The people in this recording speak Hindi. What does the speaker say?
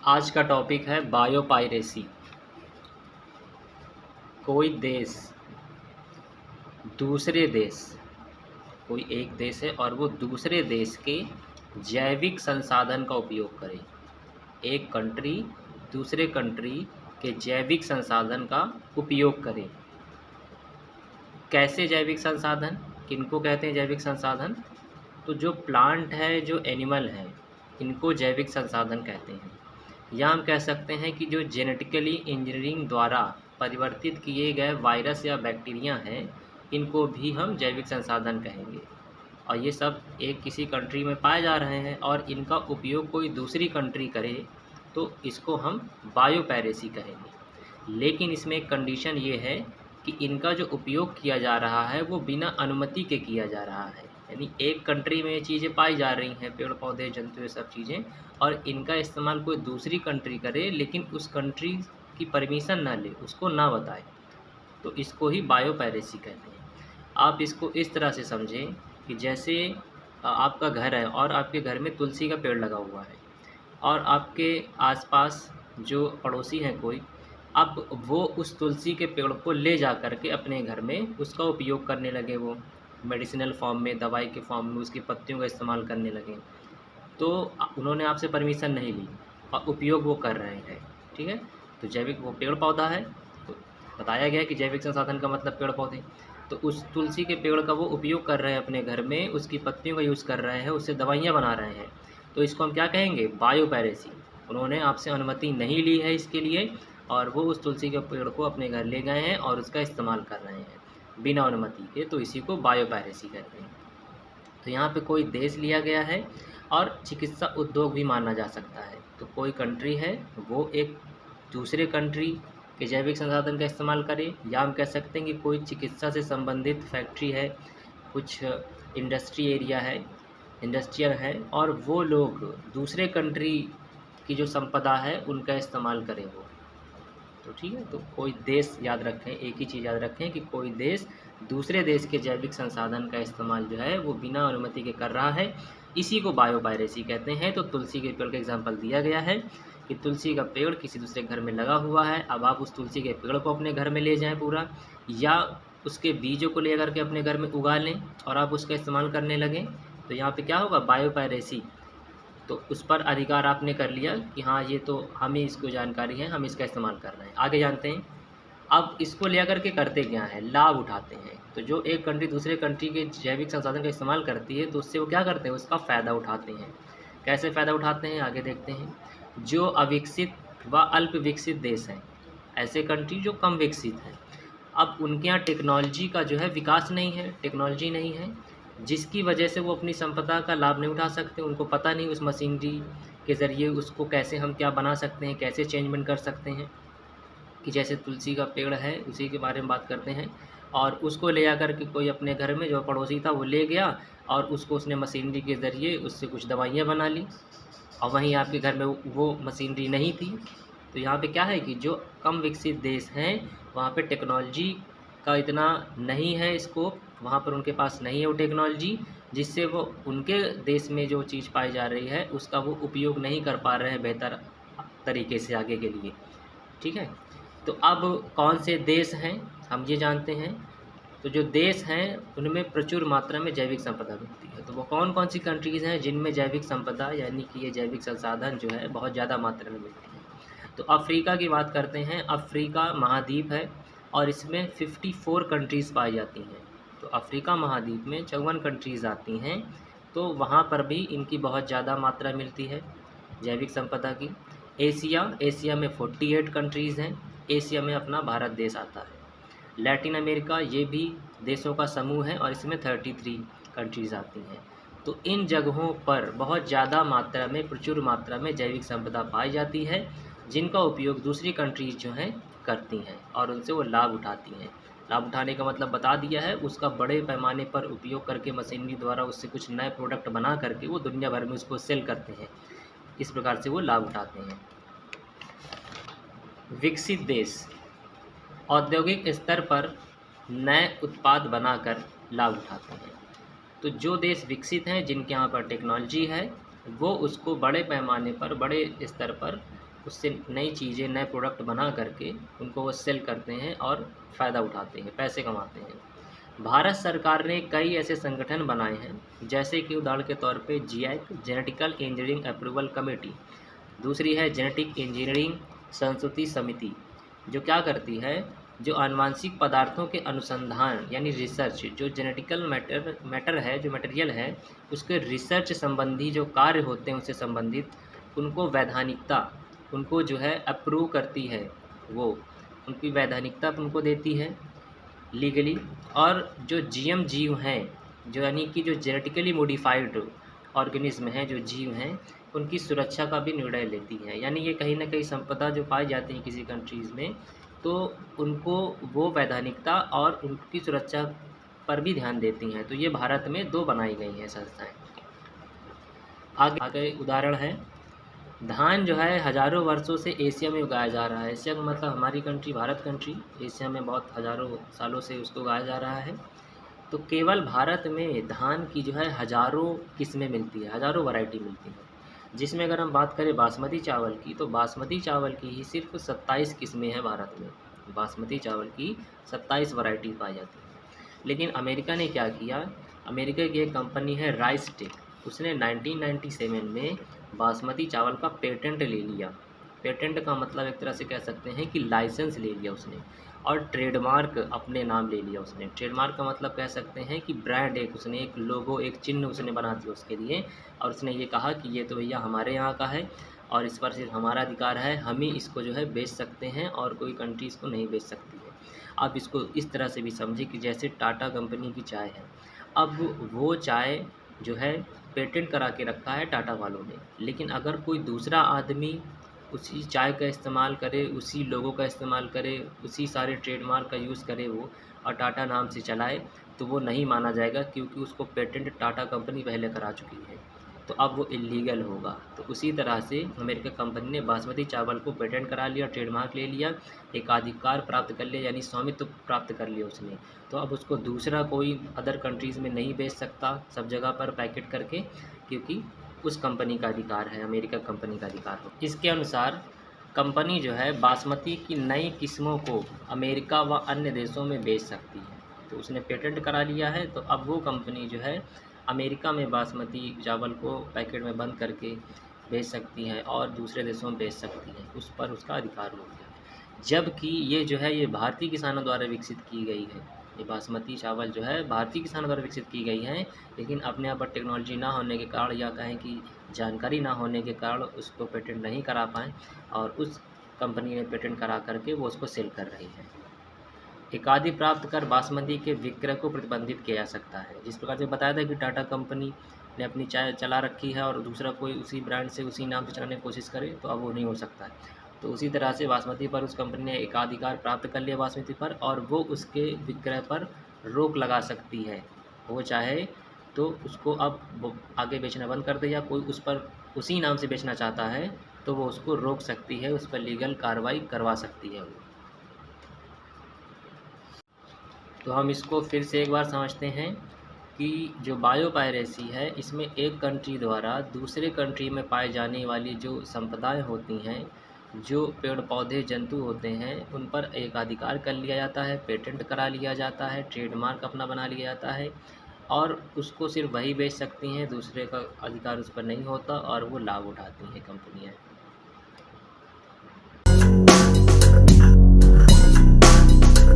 आज का टॉपिक है बायोपायरेसी। कोई देश दूसरे देश कोई एक देश है और वो दूसरे देश के जैविक संसाधन का उपयोग करे। एक कंट्री दूसरे कंट्री के जैविक संसाधन का उपयोग करे। कैसे जैविक संसाधन, किनको कहते हैं जैविक संसाधन? तो जो प्लांट है, जो एनिमल है, इनको जैविक संसाधन कहते हैं। या हम कह सकते हैं कि जो जेनेटिकली इंजीनियरिंग द्वारा परिवर्तित किए गए वायरस या बैक्टीरिया हैं, इनको भी हम जैविक संसाधन कहेंगे। और ये सब एक किसी कंट्री में पाए जा रहे हैं और इनका उपयोग कोई दूसरी कंट्री करे तो इसको हम बायोपायरेसी कहेंगे। लेकिन इसमें एक कंडीशन ये है कि इनका जो उपयोग किया जा रहा है वो बिना अनुमति के किया जा रहा है। यानी एक कंट्री में ये चीज़ें पाई जा रही हैं, पेड़ पौधे जंतु ये सब चीज़ें, और इनका इस्तेमाल कोई दूसरी कंट्री करे लेकिन उस कंट्री की परमिशन ना ले, उसको ना बताए, तो इसको ही बायोपायरेसी कहते हैं। आप इसको इस तरह से समझें कि जैसे आपका घर है और आपके घर में तुलसी का पेड़ लगा हुआ है और आपके आसपास जो पड़ोसी हैं कोई, अब वो उस तुलसी के पेड़ को ले जा कर के अपने घर में उसका उपयोग करने लगे, वो मेडिसिनल फॉर्म में, दवाई के फॉर्म में उसकी पत्तियों का इस्तेमाल करने लगे, तो उन्होंने आपसे परमिशन नहीं ली और उपयोग वो कर रहे हैं। ठीक है, तो जैविक वो पेड़ पौधा है, तो बताया गया कि जैविक संसाधन का मतलब पेड़ पौधे। तो उस तुलसी के पेड़ का वो उपयोग कर रहे हैं अपने घर में, उसकी पत्तियों का यूज़ कर रहे हैं, उससे दवाइयाँ बना रहे हैं, तो इसको हम क्या कहेंगे? बायोपायरेसी। उन्होंने आपसे अनुमति नहीं ली है इसके लिए और वो उस तुलसी के पेड़ को अपने घर ले गए हैं और उसका इस्तेमाल कर रहे हैं बिना अनुमति के, तो इसी को बायोपायरेसी कहते हैं। तो यहाँ पे कोई देश लिया गया है और चिकित्सा उद्योग भी माना जा सकता है। तो कोई कंट्री है, वो एक दूसरे कंट्री के जैविक संसाधन का इस्तेमाल करे, या हम कह सकते हैं कि कोई चिकित्सा से संबंधित फैक्ट्री है, कुछ इंडस्ट्री एरिया है, इंडस्ट्रियल है, और वो लोग दूसरे कंट्री की जो संपदा है उनका इस्तेमाल करें वो। तो ठीक है, तो कोई देश, याद रखें, एक ही चीज़ याद रखें कि कोई देश दूसरे देश के जैविक संसाधन का इस्तेमाल जो है वो बिना अनुमति के कर रहा है, इसी को बायोपायरेसी कहते हैं। तो तुलसी के पेड़ का एग्जांपल दिया गया है कि तुलसी का पेड़ किसी दूसरे घर में लगा हुआ है, अब आप उस तुलसी के पेड़ को अपने घर में ले जाएं पूरा, या उसके बीजों को ले करके अपने घर में उगा लें और आप उसका इस्तेमाल करने लगें, तो यहाँ पे क्या होगा? बायोपायरेसी। तो उस पर अधिकार आपने कर लिया कि हाँ, ये तो हमें इसको जानकारी है, हम इसका इस्तेमाल कर रहे हैं। आगे जानते हैं। अब इसको लेकर के करते क्या हैं? लाभ उठाते हैं। तो जो एक कंट्री दूसरे कंट्री के जैविक संसाधन का इस्तेमाल करती है तो उससे वो क्या करते हैं? उसका फ़ायदा उठाते हैं। कैसे फ़ायदा उठाते हैं? आगे देखते हैं। जो अविकसित व अल्प विकसित देश हैं, ऐसे कंट्री जो कम विकसित हैं, अब उनके यहाँ टेक्नोलॉजी का जो है विकास नहीं है, टेक्नोलॉजी नहीं है, जिसकी वजह से वो अपनी संपदा का लाभ नहीं उठा सकते। उनको पता नहीं उस मशीनरी के ज़रिए उसको कैसे हम क्या बना सकते हैं, कैसे चेंजमेंट कर सकते हैं। कि जैसे तुलसी का पेड़ है, उसी के बारे में बात करते हैं, और उसको ले आकर के कोई अपने घर में जो पड़ोसी था वो ले गया और उसको उसने मशीनरी के ज़रिए उससे कुछ दवाइयाँ बना ली, और वहीं आपके घर में वो मशीनरी नहीं थी। तो यहाँ पे क्या है कि जो कम विकसित देश हैं वहाँ पे टेक्नोलॉजी का इतना नहीं है स्कोप, वहाँ पर उनके पास नहीं है वो टेक्नोलॉजी, जिससे वो उनके देश में जो चीज़ पाई जा रही है उसका वो उपयोग नहीं कर पा रहे हैं बेहतर तरीके से आगे के लिए। ठीक है, तो अब कौन से देश हैं हम ये जानते हैं। तो जो देश हैं उनमें प्रचुर मात्रा में जैविक संपदा मिलती है। तो वो कौन कौन सी कंट्रीज़ हैं जिनमें जैविक संपदा यानी कि ये जैविक संसाधन जो है बहुत ज़्यादा मात्रा में मिलती है? तो अफ्रीका की बात करते हैं। अफ्रीका महाद्वीप है और इसमें 54 कंट्रीज़ पाई जाती हैं। तो अफ्रीका महाद्वीप में 54 कंट्रीज़ आती हैं, तो वहाँ पर भी इनकी बहुत ज़्यादा मात्रा मिलती है जैविक संपदा की। एशिया में 48 कंट्रीज़ हैं। एशिया में अपना भारत देश आता है। लैटिन अमेरिका, ये भी देशों का समूह है और इसमें 33 कंट्रीज़ आती हैं। तो इन जगहों पर बहुत ज़्यादा मात्रा में, प्रचुर मात्रा में जैविक संपदा पाई जाती है, जिनका उपयोग दूसरी कंट्रीज़ जो हैं करती हैं और उनसे वो लाभ उठाती हैं। लाभ उठाने का मतलब बता दिया है, उसका बड़े पैमाने पर उपयोग करके मशीनरी द्वारा उससे कुछ नए प्रोडक्ट बना करके वो दुनिया भर में उसको सेल करते हैं। इस प्रकार से वो लाभ उठाते हैं। विकसित देश औद्योगिक स्तर पर नए उत्पाद बनाकर लाभ उठाते हैं। तो जो देश विकसित हैं, जिनके यहाँ पर टेक्नोलॉजी है, वो उसको बड़े पैमाने पर, बड़े स्तर पर उससे नई चीज़ें, नए प्रोडक्ट बना करके उनको वो सेल करते हैं और फ़ायदा उठाते हैं, पैसे कमाते हैं। भारत सरकार ने कई ऐसे संगठन बनाए हैं, जैसे कि उदाहरण के तौर पे जीआईक, जेनेटिकल इंजीनियरिंग अप्रूवल कमेटी। दूसरी है जेनेटिक इंजीनियरिंग संस्तुति समिति, जो क्या करती है, जो आनुवंशिक पदार्थों के अनुसंधान यानी रिसर्च, जो जेनेटिकल मैटर है, जो मटेरियल है, उसके रिसर्च संबंधी जो कार्य होते हैं उससे संबंधित, उनको वैधानिकता, उनको जो है अप्रूव करती है, वो उनकी वैधानिकता उनको देती है लीगली। और जो जीएम जीव हैं, जो यानी कि जो जेनेटिकली मॉडिफाइड ऑर्गेनिज्म हैं, जो जीव हैं, उनकी सुरक्षा का भी निर्णय लेती है। यानी ये कहीं न कहीं संपदा जो पाई जाती है किसी कंट्रीज़ में, तो उनको वो वैधानिकता और उनकी सुरक्षा पर भी ध्यान देती हैं। तो ये भारत में 2 बनाई गई हैं संस्थाएँ। आगे आगे उदाहरण है, धान जो है हज़ारों वर्षों से एशिया में उगाया जा रहा है। एशिया का मतलब हमारी कंट्री, भारत कंट्री, एशिया में बहुत हज़ारों सालों से उसको उगाया जा रहा है। तो केवल भारत में धान की जो है हज़ारों किस्में मिलती है, हज़ारों वैरायटी मिलती है। जिसमें अगर हम बात करें बासमती चावल की, तो बासमती चावल की ही सिर्फ 27 किस्में हैं भारत में। बासमती चावल की 27 वैरायटी पाई जाती है। लेकिन अमेरिका ने क्या किया, अमेरिका की एक कंपनी है राइसटेक, उसने 1997 में बासमती चावल का पेटेंट ले लिया। पेटेंट का मतलब एक तरह से कह सकते हैं कि लाइसेंस ले लिया उसने, और ट्रेडमार्क अपने नाम ले लिया उसने। ट्रेडमार्क का मतलब कह सकते हैं कि ब्रांड, एक उसने एक लोगो, एक चिन्ह उसने बना दिया उसके लिए, और उसने ये कहा कि ये तो भैया हमारे यहाँ का है और इस पर सिर्फ हमारा अधिकार है, हम ही इसको जो है बेच सकते हैं और कोई कंट्री इसको नहीं बेच सकती है। आप इसको इस तरह से भी समझिए कि जैसे टाटा कंपनी की चाय है, अब वो चाय जो है पेटेंट करा के रखा है टाटा वालों ने, लेकिन अगर कोई दूसरा आदमी उसी चाय का इस्तेमाल करे, उसी लोगो का इस्तेमाल करे, उसी सारे ट्रेडमार्क का यूज़ करे वो, और टाटा नाम से चलाए, तो वो नहीं माना जाएगा, क्योंकि उसको पेटेंट टाटा कंपनी पहले करा चुकी है। तो अब वो इल्लीगल होगा। तो उसी तरह से अमेरिका कंपनी ने बासमती चावल को पेटेंट करा लिया, ट्रेडमार्क ले लिया, एकाधिकार प्राप्त कर लिया, यानी स्वामित्व प्राप्त कर लिया उसने। तो अब उसको दूसरा कोई अदर कंट्रीज़ में नहीं बेच सकता सब जगह पर पैकेट करके, क्योंकि उस कंपनी का अधिकार है, अमेरिका कंपनी का अधिकार हो। इसके अनुसार कंपनी जो है बासमती की नई किस्मों को अमेरिका व अन्य देशों में बेच सकती है। तो उसने पेटेंट करा लिया है, तो अब वो कंपनी जो है अमेरिका में बासमती चावल को पैकेट में बंद करके बेच सकती है और दूसरे देशों में बेच सकती है, उस पर उसका अधिकार हो गया। जबकि ये जो है ये भारतीय किसानों द्वारा विकसित की गई है। ये बासमती चावल जो है भारतीय किसानों द्वारा विकसित की गई है, लेकिन अपने यहाँ पर टेक्नोलॉजी ना होने के कारण, या कहें कि जानकारी ना होने के कारण, उसको पेटेंट नहीं करा पाएँ, और उस कंपनी ने पेटेंट करा करके वो उसको सेल कर रही है। एकादी प्राप्त कर बासमती के विक्रय को प्रतिबंधित किया जा सकता है। जिस प्रकार से बताया था कि टाटा कंपनी ने अपनी चाय चला रखी है और दूसरा कोई उसी ब्रांड से, उसी नाम से चलाने की कोशिश करे, तो अब वो नहीं हो सकता है। तो उसी तरह से बासमती पर उस कंपनी ने एकाधिकार प्राप्त कर लिया बासमती पर, और वो उसके विक्रय पर रोक लगा सकती है। वो चाहे तो उसको अब वो आगे बेचना बंद कर दे, या कोई उस पर उसी नाम से बेचना चाहता है तो वो उसको रोक सकती है, उस पर लीगल कार्रवाई करवा सकती है वो। तो हम इसको फिर से एक बार समझते हैं कि जो बायोपायरेसी है, इसमें एक कंट्री द्वारा दूसरे कंट्री में पाए जाने वाली जो संपदाएं होती हैं, जो पेड़ पौधे जंतु होते हैं, उन पर एकाधिकार कर लिया जाता है, पेटेंट करा लिया जाता है, ट्रेडमार्क अपना बना लिया जाता है, और उसको सिर्फ वही बेच सकती हैं, दूसरे का अधिकार उस पर नहीं होता, और वो लाभ उठाती हैं कंपनियाँ।